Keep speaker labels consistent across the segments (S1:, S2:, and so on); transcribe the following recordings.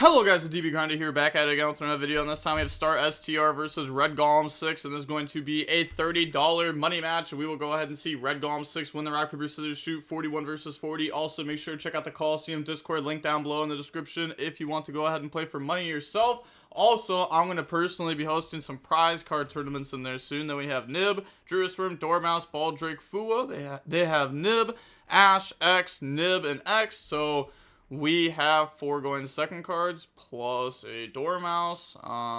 S1: Hello guys, the DB Grinder here, back at it again with another video, and this time we have Star STR versus Red Golem 6, and this is going to be a $30 money match, and we will go ahead and see Red Golem 6 win the rock, paper, scissors, shoot 41 versus 40. Also, make sure to check out the Coliseum Discord link down below in the description if you want to go ahead and play for money yourself. Also, I'm going to personally be hosting some prize card tournaments in there soon. Then we have Nib, Jerusalem, Dormouse, Baldrake, Fua. They have Nib, Ash, X, Nib, and X, so we have 4 going to second cards, plus a Dormouse.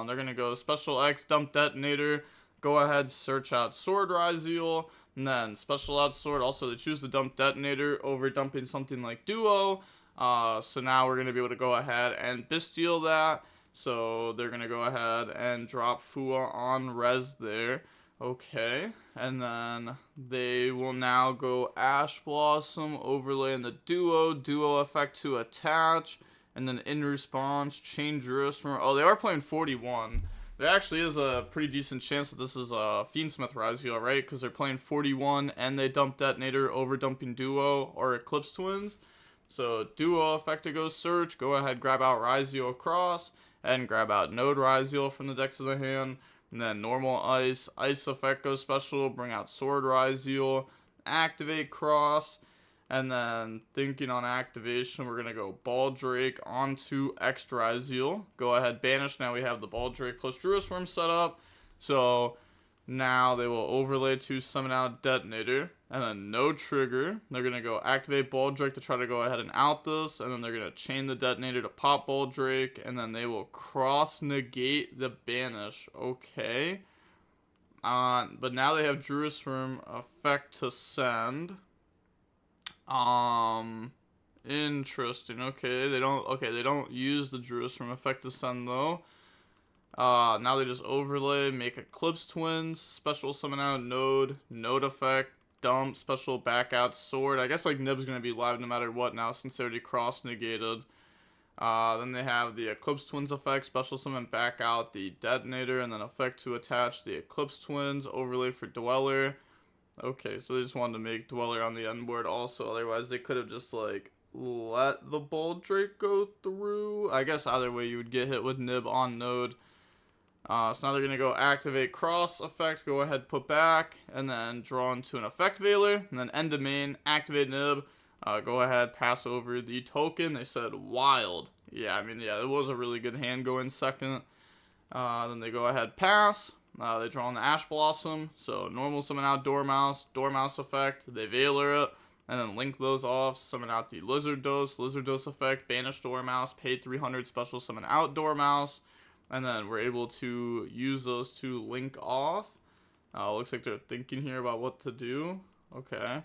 S1: They're going to go Special X, Dump Detonator, go ahead, search out Sword Ryzeal, and then Special out Sword. Also, they choose the Dump Detonator over dumping something like Duo. So now we're going to be able to go ahead and Bestial that. So they're going to go ahead and drop Fua on Res there. Okay, and then they will now go Ash Blossom, overlay in the duo effect to attach, and then in response, change Jerusalem. Oh, they are playing 41. There actually is a pretty decent chance that this is a Fiendsmith Ryzeal, right? Because they're playing 41, and they dump Detonator over dumping Duo or Eclipse Twins. So duo effect to go search, go ahead, grab out Ryzeal across, and grab out Node Ryzeal from the decks of the hand. And then normal ice effect goes special, bring out Sword Ryzeal, activate cross, and then thinking on activation, we're going to go Baldrake onto X Ryzeal. Go ahead, banish. Now we have the Baldrake plus Jerusalem set up. So now they will overlay to summon out Detonator, and then no trigger. They're going to go activate Baldrake to try to go ahead and out this, and then they're going to chain the Detonator to pop Baldrake, and then they will cross negate the banish. Okay. But now they have Jerusalem effect to send. Interesting. Okay, they don't use the Jerusalem effect to send though. Now they just overlay, make Eclipse Twins, special summon out Node effect, dump, special back out Sword. I guess like Nib's gonna be live no matter what now since they already cross negated. Then they have the Eclipse Twins effect, special summon back out the Detonator, and then effect to attach the Eclipse Twins, overlay for Dweller. Okay, so they just wanted to make Dweller on the end board also, otherwise they could have just like let the Baldrake go through. I guess either way you would get hit with Nib on Node. So now they're going to go activate cross effect, go ahead, put back, and then draw into an effect veiler, and then end domain, activate Nib, go ahead, pass over the token. They said wild. Yeah, I mean, yeah, it was a really good hand going second. Then they go ahead, pass. They draw on the Ash Blossom, so normal summon out Dormouse effect, they veiler it, and then link those off, summon out the Lizard Dose effect, banish Dormouse, pay 300, special summon out Dormouse. And then we're able to use those to link off. Looks like they're thinking here about what to do. Okay.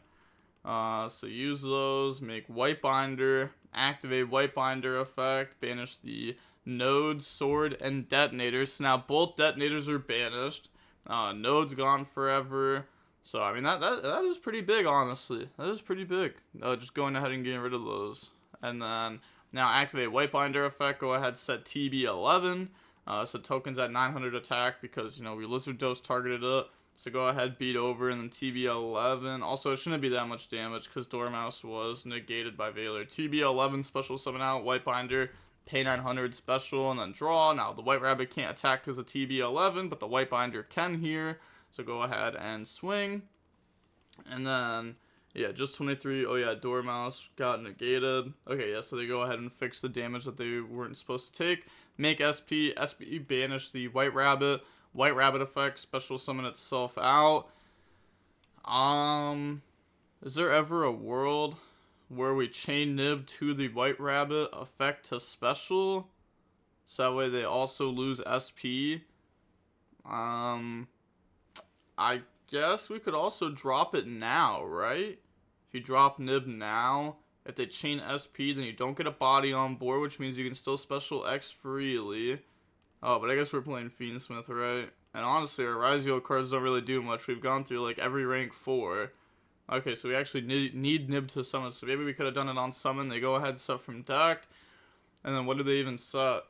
S1: So use those, make White Binder, activate White Binder effect, banish the Node, Sword, and Detonators. So now both Detonators are banished. Node's gone forever. So, I mean, that is pretty big, honestly. That is pretty big. Just going ahead and getting rid of those. And then now activate White Binder effect, go ahead, set TB11. So tokens at 900 attack because, you know, we Lizard Dose targeted it. So go ahead, beat over, and then TB11. Also, it shouldn't be that much damage because Dormouse was negated by Veiler. TB11 special summon out, White Binder, pay 900 special, and then draw. Now, the White Rabbit can't attack because of TB11, but the White Binder can here. So go ahead and swing. And then, yeah, just 23. Oh, yeah, Dormouse got negated. Okay, yeah, so they go ahead and fix the damage that they weren't supposed to take. Make SP banish the White Rabbit effect, special summon itself out. Is there ever a world where we chain Nib to the White Rabbit effect to special? So that way they also lose SP. I guess we could also drop it now, right? If you drop Nib now, if they chain SP, then you don't get a body on board, which means you can still special X freely. Oh, but I guess we're playing Fiendsmith, right? And honestly, our Ryzeal cards don't really do much. We've gone through, like, every rank 4. Okay, so we actually need Nib to summon. So maybe we could have done it on summon. They go ahead, set from deck. And then what do they even set?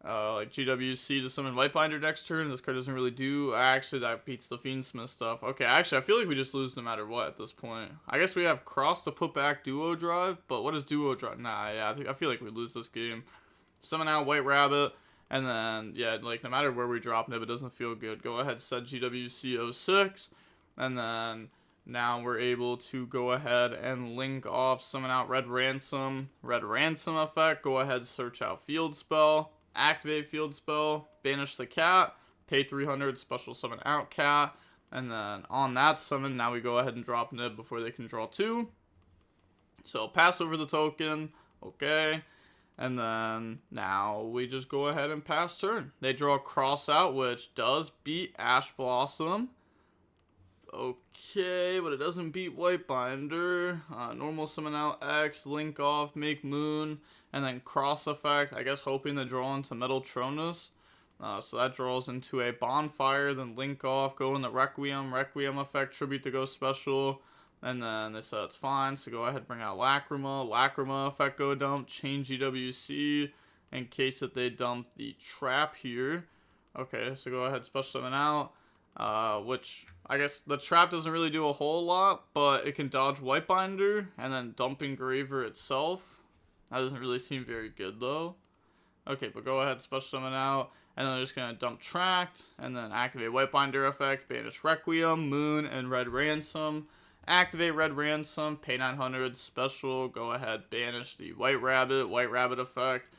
S1: Like GWC to summon White Binder next turn. This card doesn't really do. Actually, that beats the Fiendsmith stuff. Okay, actually, I feel like we just lose no matter what at this point. I guess we have Cross to put back Duo Drive, but what is Duo Drive? Nah, yeah, I feel like we lose this game. summon out White Rabbit, and then, yeah, like, no matter where we drop Nib, it doesn't feel good. Go ahead, set GWC06, and then now we're able to go ahead and link off, summon out Red Ransom effect, go ahead, search out Field Spell, activate Field Spell, banish the cat, pay 300, special summon out cat, and then on that summon, now we go ahead and drop Nib before they can draw 2. So pass over the token, okay, and then now we just go ahead and pass turn. They draw Cross Out, which does beat Ash Blossom. Okay, but it doesn't beat White Binder. Normal summon out X, link off, make Moon, and then cross effect, I guess hoping to draw into Metal Tronus. So that draws into a Bonfire, then link off, go in the Requiem effect, tribute to go special, and then they said it's fine, so go ahead, bring out Lacrima effect, go dump, chain GWC, in case that they dump the trap here. Okay, so go ahead, special summon out, which, I guess the trap doesn't really do a whole lot, but it can dodge White Binder, and then dump Engraver itself. That doesn't really seem very good, though. Okay, but go ahead, special summon out, and then they're just going to dump Tract, and then activate White Binder effect, banish Requiem, Moon, and Red Ransom. Activate Red Ransom, pay 900, special, go ahead, banish the White Rabbit effect,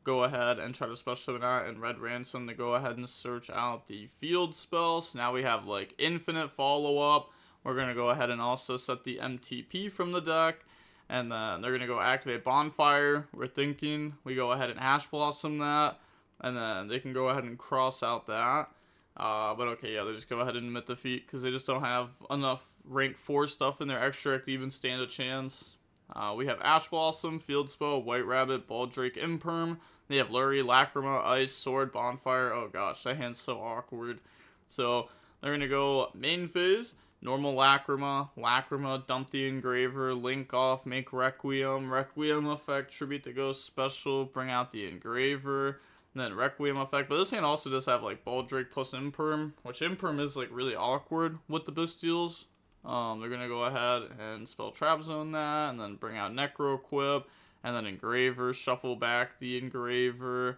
S1: go ahead and try to special summon out, and Red Ransom to go ahead and search out the Field Spell. So now we have like infinite follow-up. We're going to go ahead and also set the MTP from the deck. And then they're going to go activate Bonfire. We're thinking we go ahead and Ash Blossom that. And then they can go ahead and cross out that. But okay, yeah, they just go ahead and admit defeat because they just don't have enough rank 4 stuff in their extract to even stand a chance. We have Ash Blossom, Field Spell, White Rabbit, Baldrake, Imperm. They have Lurie, Lacrima, Ice, Sword, Bonfire. Oh gosh, that hand's so awkward. So they're going to go main phase. Normal Lacrima, dump the Engraver, link off, make Requiem effect, tribute to Ghost special, bring out the Engraver, and then Requiem effect. But this hand also does have like Baldrake plus Imperm, which Imperm is like really awkward with the Bestials. They're gonna go ahead and spell Trap Zone that, and then bring out Necro Equip, and then Engraver, shuffle back the Engraver.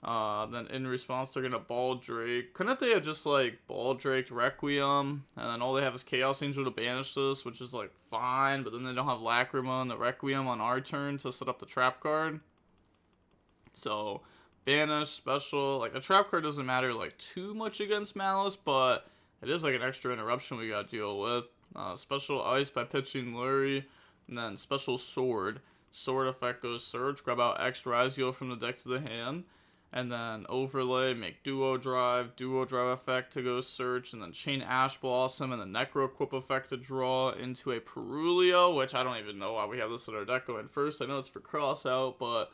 S1: Then in response, they're gonna Baldrake. Couldn't they have just like Baldrake Requiem, and then all they have is Chaos Angel to banish this, which is like fine, but then they don't have Lacrima and the Requiem on our turn to set up the trap card. So banish, special, like the trap card doesn't matter like too much against Maliss, but it is like an extra interruption we gotta deal with. Special Ice by pitching Lurie, and then special Sword. Sword effect goes Surge, grab out X Ryzeal from the deck to the hand. And then overlay, make Duo Drive effect to go search, and then chain Ash Blossom and the Necro Equip effect to draw into a Perulio, which I don't even know why we have this in our deck going first. I know it's for cross out, but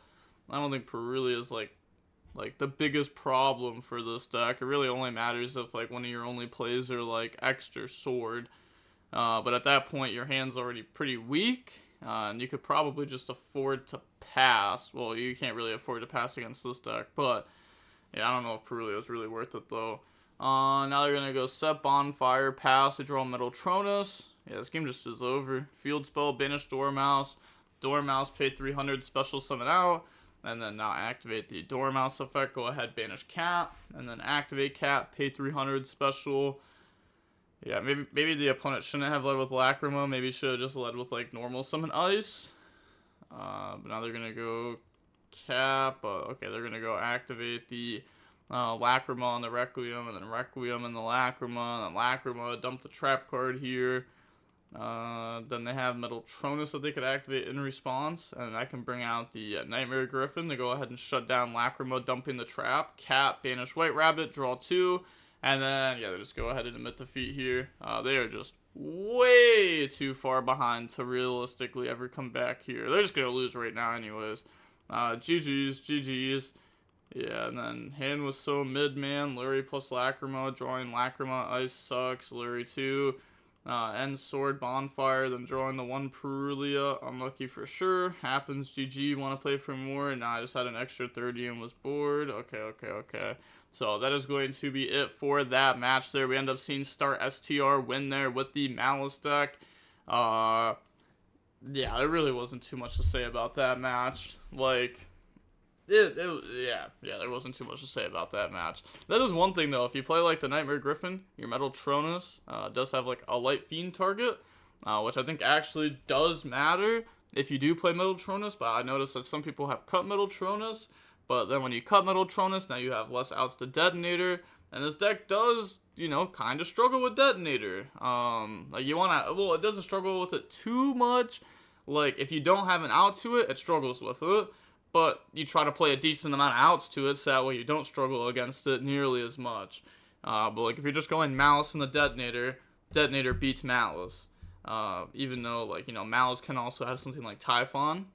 S1: I don't think Perulio is like the biggest problem for this deck. It really only matters if like one of your only plays are like extra Sword. But at that point your hand's already pretty weak. And you could probably just afford to pass. Well, you can't really afford to pass against this deck, but yeah, I don't know if Perulio is really worth it though. Now they're gonna go set Bonfire, pass, they draw Metal Tronus. Yeah, this game just is over. Field Spell, banish Dormouse, pay 300, special summon out, and then now activate the Dormouse effect. Go ahead, banish Cat, and then activate Cat, pay 300, special. Yeah, maybe the opponent shouldn't have led with Lacrima. Maybe should have just led with like normal summon Ice. But now they're gonna go Cap. Okay, they're gonna go activate the Lacrima on the Requiem, and then Requiem and the Lacrima, and then Lacrima, dump the trap card here. Then they have Metal Tronus that they could activate in response, and I can bring out the Nightmare Griffin to go ahead and shut down Lacrima, dumping the trap. Cap, banish White Rabbit, draw 2. And then, yeah, they just go ahead and admit defeat here. They are just way too far behind to realistically ever come back here. They're just going to lose right now anyways. GG's. Yeah, and then hand was so mid, man. Lurie plus Lacrima, drawing Lacrima, Ice sucks. Lurie 2. End Sword, Bonfire, then drawing the 1 Perulio. Unlucky for sure. Happens, GG. Want to play for more? Nah, I just had an extra 30 and was bored. Okay. So that is going to be it for that match there. We end up seeing Start STR win there with the Maliss deck. Yeah, there really wasn't too much to say about that match. Like, Yeah, there wasn't too much to say about that match. That is one thing though. If you play like the Nightmare Griffin, your Metal Tronus does have like a light fiend target, which I think actually does matter if you do play Metal Tronus. But I noticed that some people have cut Metal Tronus, but then when you cut Metal Tronus, now you have less outs to Detonator, and this deck does, you know, kind of struggle with Detonator. Like you wanna, well, it doesn't struggle with it too much. Like if you don't have an out to it, it struggles with it. But you try to play a decent amount of outs to it, so that way you don't struggle against it nearly as much. But like if you're just going Maliss and the Detonator, Detonator beats Maliss. Even though, like, you know, Maliss can also have something like Typhon.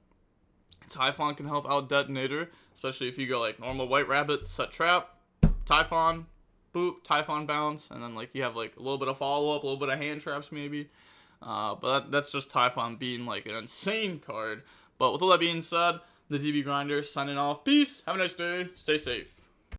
S1: Typhon can help out Detonator, especially if you go like normal White Rabbit, set trap, Typhon, boop, Typhon bounce, and then like you have like a little bit of follow up, a little bit of hand traps maybe. But that's just Typhon being like an insane card. But with all that being said, the DB Grinder signing off. Peace. Have a nice day. Stay safe.